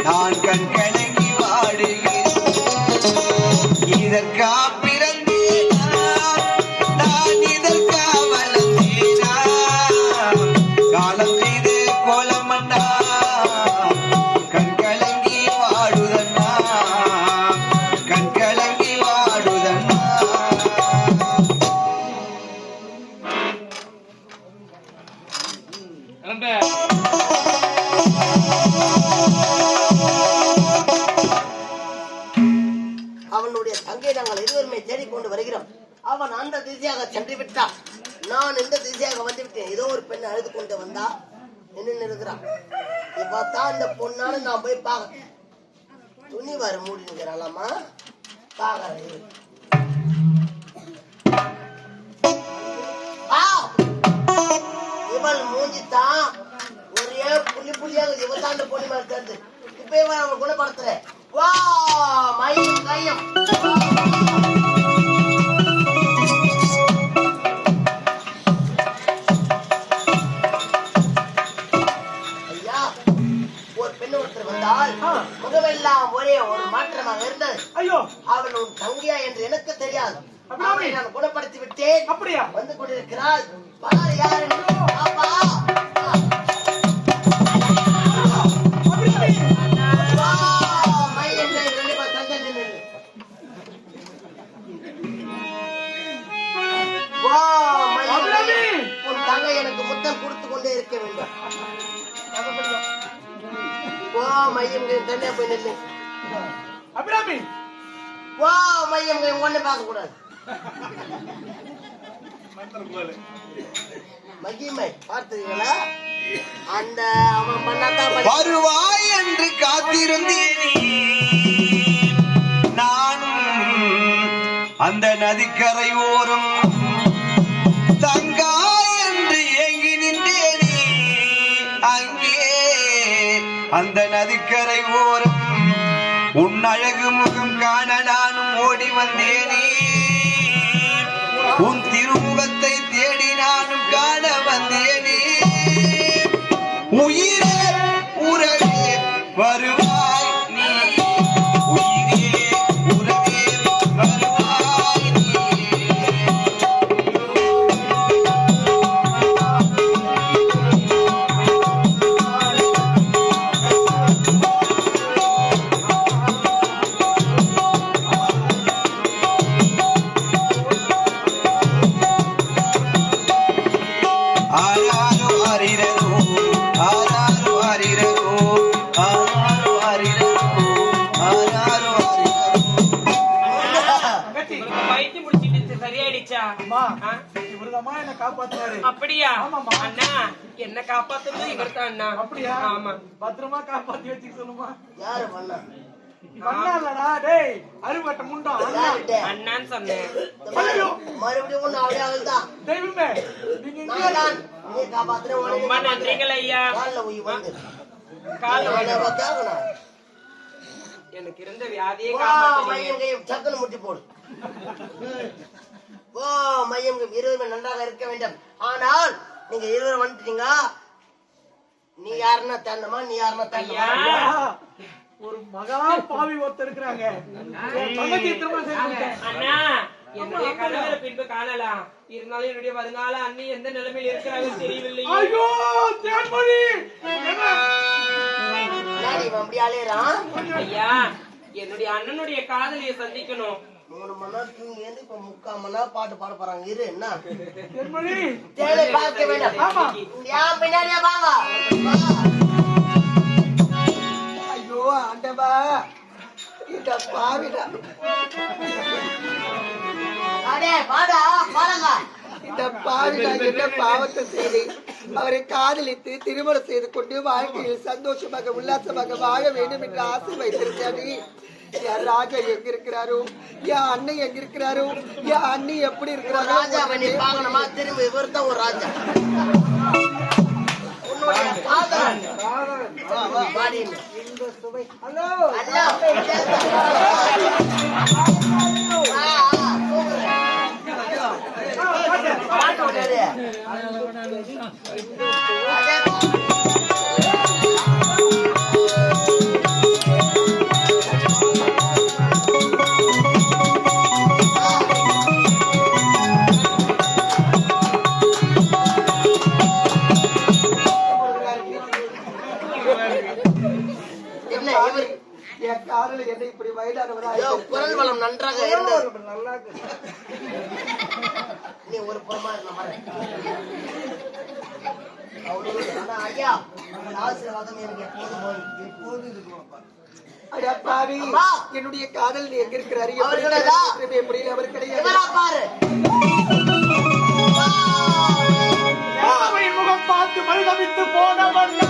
நான் கண் கலங்கி வாடுகிறேன். இதற்கா பிறந்தேனா நான் இதற்கா வளர்ந்தேனா காலம் செய்து கோலமண்ணா கண் கலங்கி வாடுதண்ணா கண் கலங்கி வாடுதண்ணா. அவனுடைய தங்கை நாங்கள் இருவருமே தேடிக்கொண்டு வருகிறோம். அவன் அந்த திசையாக சென்று விட்டான். நான் இந்த திசையாக வந்து விட்டேன். ஏதோ ஒரு பெண் அழுது கொண்டு வந்தா என்ன இருக்கிறான். இப்பதான் இந்த பொண்ணாலும் நான் போய் பார்க்க துணி வர மூடி நிற்கிறாளாமா பாக்குறேன். இவள் மூஞ்சித்தான் ஒரே புள்ளி புள்ளியாக இவத்தாண்டு பொண்ணு மேல தெரிஞ்சு இப்ப இவன் அவன் குணப்படுத்துற வா மையம் கையம். ஐயா ஒரு பெண் ஒருத்தர் வந்தால் முகமெல்லாம் ஒரே ஒரு மாற்றமாக இருந்தது. ஐயோ அவள் உன் தங்கியா என்று எனக்கு தெரியாது. நான் குணப்படுத்தி விட்டேன். அப்படியா வந்து கொண்டிருக்கிறாள். பாரு யாரு பாப்பா உன் தங்கை எனக்கு முத்தம் கொடுத்து கொண்டே இருக்க வேண்டும். மையம் தனியா போய் நின்று வா மையம் ஒண்ணு பார்க்க கூடாது. மகிமை பார்த்தீங்களா அந்த அவன் பண்ணாதான் வருவாய் என்று காத்திருந்தேனே நானும் அந்த நதிக்கரை ஓரம் தங்கா என்று ஏங்கி நின்றேனே அங்கே அந்த நதிக்கரை ஓரம் உன் அழகு முகம் காண நானும் ஓடி வந்தேனே உன் திருமுகத்தை தேடி நானும் காண வந்தேனே உயிரே உறவே வருவாய் நீ உயிரே உறவே வருவாய் நீ. அப்படியா அண்ணா என்ன காப்பாத்துறது இவர் தான் அண்ணா. அப்படியா ஆமா பத்திரமா காப்பாத்தி வச்சுக்க சொல்லுமா. யாரு பண்ணா பண்ணாலடா டேய் அருவட்ட முண்டா அண்ணான்னு சொன்னேன். மறுபடியும் ஒண்ணு அவளே அவள்தான் தெய்வமே நீங்க நீ காப்பாத்துற ரொம்ப நன்றிகள் ஐயா. கால்ல உயிர் வந்து கால்ல எனக்கு இருந்த வியாதியே மையம் சக்கன முட்டி போடு. ஓ மையம் இருவரும் நன்றாக இருக்க வேண்டும். ஆனால் நீங்க இருவரும் வந்துட்டீங்க. நீ யாருன்னா தண்டமா நீ யாருன்னா தண்டமா ஒரு மகா பாவி ஒருத்தர் இருக்கிறாங்க. அண்ணா என்னுடைய கணவரை பின்பு காணலாம். இருந்தாலும் என்னுடைய வருங்கால அண்ணி எந்த நிலைமையில் இருக்கிறாங்க தெரியவில்லை. ஐயோ தேன்மொழி அப்படி அலையறான். ஐயா என்னுடைய அண்ணனுடைய காதலியை சந்திக்கணும். 3 மணி நேரம் தூங்கி ஏந்து இப்ப 3/4 மணி நேரம் பாட்டு பாட போறாங்க. இரு என்ன தேன்மொழி தேவை பார்க்க வேண்டாம். ஏன் பின்னாடியா வாங்க. ஐயோ ஆண்டவா இத பாவிடா அடே வாடா பாருங்க. இந்த பாவிடா என்ன பாவத்தை செய்து அவரை காதலித்து திருமணம் செய்து கொண்டு வாழ்க்கையில் சந்தோஷமாக உல்லாசமாக வாழ வேண்டும் என்று ஆசை வைத்திருக்காரு. என் ராஜா எங்க இருக்கிறாரோ, என் அண்ணன் எங்க இருக்கிறாரோ, என் அண்ணி எப்படி இருக்கிறாரோ. ராஜா பண்ணி பாக்கணுமா திரும்ப இவர் தான் ஒரு ராஜா. என்ன இவர் என் காதல என்ன இப்படி வயதானவரா ஐயோ, குரல் வளம் நன்றாக இருந்தது. நல்லா இருக்கு. நீ ஒரு புறமா இருந்த மாதிரி ஆனா ஐயா உங்கள் ஆசீர்வாதம் எனக்கு எப்போது இருக்குமாப்பா. அடா பாவி, அம்மா. என்னுடைய காதல் எங்க இருக்கிறாரு? அவர் கிடையாதா? எப்படி அவர் கிடையாது? இவரா பாரு. பாவையின் முகம் பார்த்து பரிதவித்து போனவண்ணா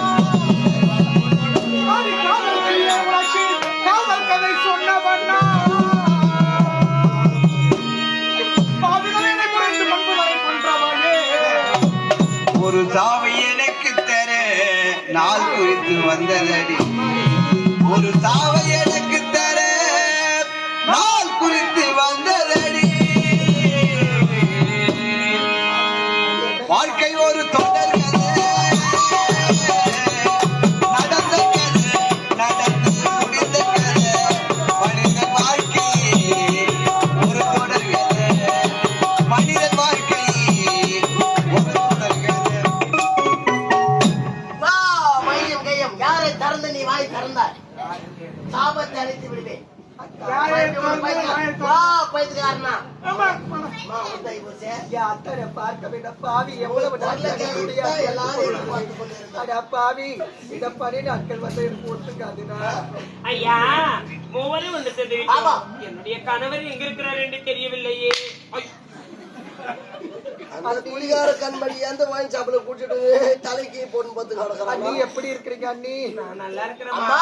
காதல் செய்ய உனக்கு காதல் கதை சொன்னவண்ணா பாவிகளை குறைந்து பண்புகளை கொன்றவனே ஒரு சாவை எனக்கு தர நாள் குறித்து வந்ததடி. ஒரு சாவை எனக்கு தர நாள் குறித்து வந்ததடி. வாழ்க்கை ஒரு தொடர் கதை, நடந்த கதை, நடந்து முடிந்த கதை. மனித வாழ்க்கை ஒரு தொடர் கதை, மனித வாழ்க்கை ஒரு தொடர் கதை. வா மையம் கையம் யாரை திறந்து நீ வாய் திறந்தாய் சாபத்தை அழித்து விடுவேன். வா பைத்துக்காரனா என் அத்தனை பார்க்க வேண்டாம் பாவி, எவ்வளவு நாட்கள் என்னுடைய எல்லாரும் பார்த்து கொண்டிருந்தார். அடா பாவி, இந்த 12 நாட்கள் வந்து எனக்கு ஒத்துக்காதுனா. ஐயா மூவரும் ஒன்று சேர்ந்து ஆமா. என்னுடைய கணவர் எங்க இருக்கிறார் என்று தெரியவில்லையே. அந்த குளிகார கண்மணி அந்த வாங்கி சாப்பிட கூட்டிட்டு தலைக்கு போட்டு பார்த்து அண்ணி கிடக்குறாங்க. எப்படி இருக்கிறீங்க அண்ணி? நான் நல்லா இருக்கிறேன் அம்மா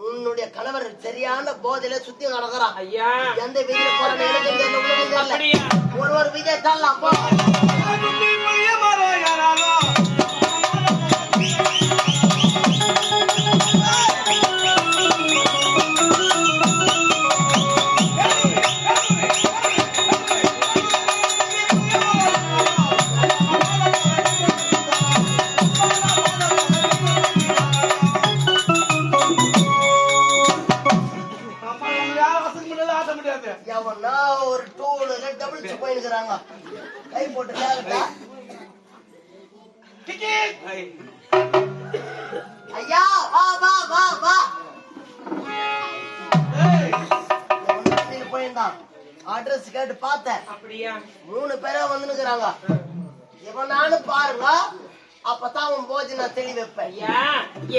உன்னுடைய கணவர் சரியான போதையில சுத்தி நடக்கிறான். ஐயா. எந்த வீதியில போறேன்னு எனக்கு தெரியல. அப்படியா? ஒரு வீதியை தள்ளலாம் போ. எவனா ஒரு டூல டபுள் சுப் பண்ணிக்கிறாங்க. கை போட்டு கேட்டா ஐயா வா வா வா வா போயிருந்தான். அட்ரஸ் கேட்டு பார்த்தேன். அப்படியா? 3 பேரா வந்துனுக்குறாங்க. இவனாலும் பாருங்க, அப்பதான் அவன் போது நான் தெளி வைப்பேன். ஐயா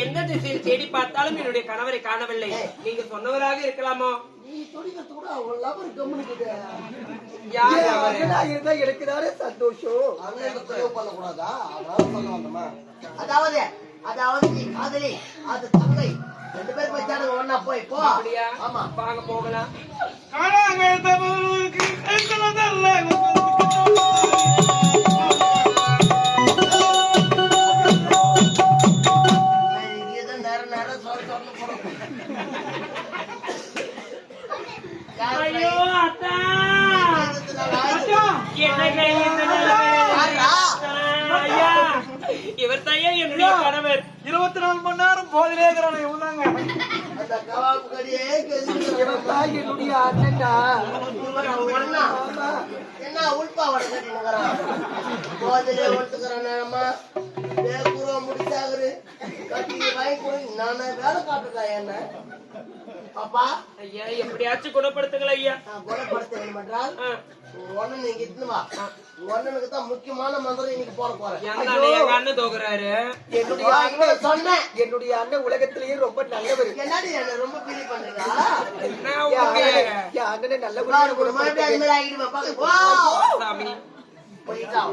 எந்த திசையில் தேடி பார்த்தாலும் என்னுடைய கணவரை காணவில்லை. நீங்க சொன்னவராக இருக்கலாமோ? நீ துடிக்கிறது கூட அவன் லவர் கம்முனுக்குது. யார் ஏன் அவரு? அண்ணனா இருந்தா எனக்கு தானே சந்தோஷம். அண்ணன் தொலைவு பண்ணக்கூடாதா? அதனால சொல்ல வந்தோமா? அதாவது நீ காதலி அது தங்கை 2 பேர் பச்சானுங்க ஒன்னா போய் போ. அப்படியா? ஆமா வாங்க போகலாம். இதுதான் நேரம் சொல்லி ஐயோ அத்தா, என்னங்க இந்த நிலைமை? ஐயா இவர் தாயா என்னுடைய கணவர். 24 மணி நேரம் போதிலே இருக்கிறானே இவன் தாங்க. அந்த கவாப்பு கடியே இவன் தான் என்னுடைய அண்ணனா. ஒன்னா ஆமா. என்ன உள்பாவடை கட்டினுங்கிறான். போதிலே ஒட்டுக்கிறானம்மா பேக்குருவா முடிச்சாகுது கட்டி வாங்கி போய் நானே வேலை காட்டுறா என்ன பாப்பா. ஐயா எப்படியாச்சும் குணப்படுத்துங்கள் ஐயா. நான் குணப்படுத்த வேண்டும் என்றால் ஒன்னு நீங்க இட்டுன்னு வா. ஒன்னனுக்கு தான் முக்கியமான மந்திரம் இன்னைக்கு போட போறேன். எங்க அண்ணன் தோக்குறாரு. என்னுடைய அண்ணன் சொன்னேன். என்னுடைய அண்ணன் உலகத்திலேயே ரொம்ப நல்லவர். என்னடி என்ன ரொம்ப ஃபீல் பண்றீங்களா? நான் உங்களுக்கு என் அண்ணனை நல்ல ஒரு மறுபடியும் அது மாதிரி ஆகிடுவேன் பாக்க. வா சாமி போயிட்டான்.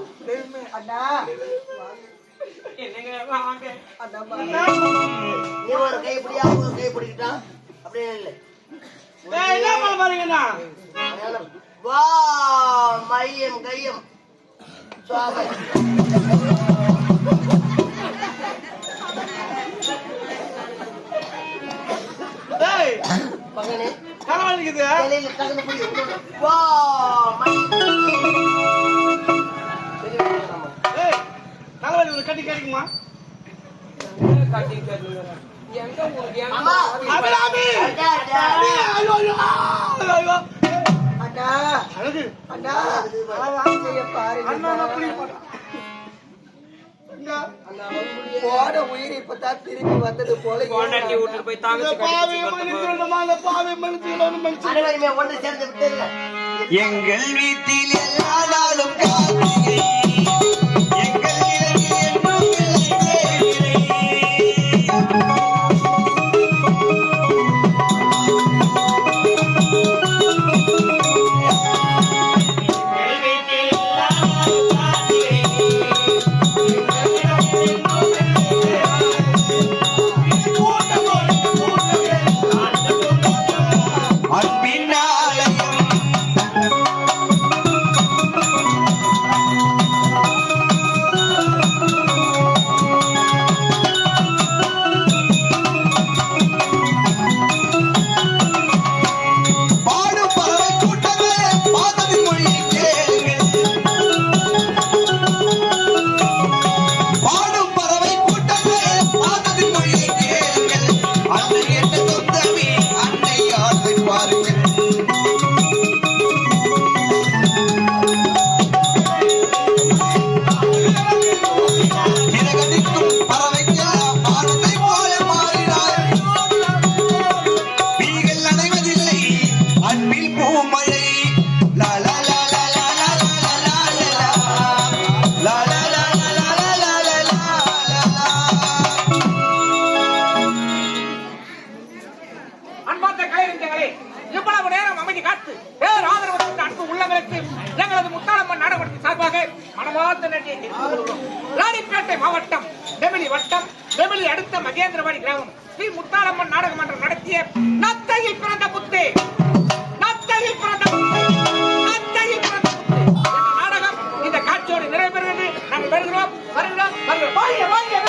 அண்ணா என்னங்க வாங்க. அண்ணா நீ ஒரு கை பிடியா ஒரு கை பிடிக்கிட்டான் அப்படியே இல்லை. என்ன பாருங்கண்ணா, வா மையம் கையம் சுவாமி. பகனே கனவாளிக்குது தலையில தகுந்த போய் வா கனவாளி ஒரு கட்டி கிடைக்குமா? எங்க உங்களுக்கு அம்மா அபிராமி! அண்ணா அழகு அண்ணா பாருங்க. அண்ணா அப்படி போட்டா. போன உயிர் இப்பதான் திரும்பி வந்தது போல பொண்டாட்டி வீட்டுக்கு போய் தாங்கச்சு அனைவருமே ஒன்று சேர்ந்து விட்டீர்கள். எங்கள் வீட்டில் எல்லா நாளும் காத்திரை எங்கள் நிலவில் என்றும் இல்லை அன்பின் ஆலயம் பாடும் பறவை கூட்டமே பாதத்தின் மொழியை கேளுங்கள் பாடும் பறவை கூட்டமே பாதத்தின் மொழியை கேளுங்கள் அன்னை என்ற சொந்தமே அன்னை ஆழ்வை பாருங்கள் திரகடிக்கும் பறவைக்கெல்லாம் பாடத்தை போல மாறினார் வீகள் அடைவதில்லை அன்பில் பூமழை லா லா லா லா லா லா லா லா லா லா லா லா லா லா லா லா. அன்பார்ந்த கலைஞர்களே, இவ்வளவு நேரம் அமைதி காத்து பேர் ஆதரவு கொண்ட அன்பு உள்ளங்களுக்கு எங்களது முத்தாளம்மன் நாடகத்தின் சார்பாக மனமார்ந்த நன்றியை தெரிவித்துக் கொள்கிறோம். ராணிப்பேட்டை மாவட்டம் நெமிலி வட்டம் நெமிலி அடுத்த மகேந்திரவாடி கிராமம் ஸ்ரீ முத்தாளம்மன் நாடக மன்றம் நடத்திய நத்தையில் பிறந்த புத்தே நத்தையில் பிறந்த புத்தே நத்தையில் பிறந்த புத்தே என்ற நாடகம் இந்த காட்சியோடு நிறைவு பெறுகிறது. நாங்கள் வருகிறோம் வருகிறோம் வருகிறோம்.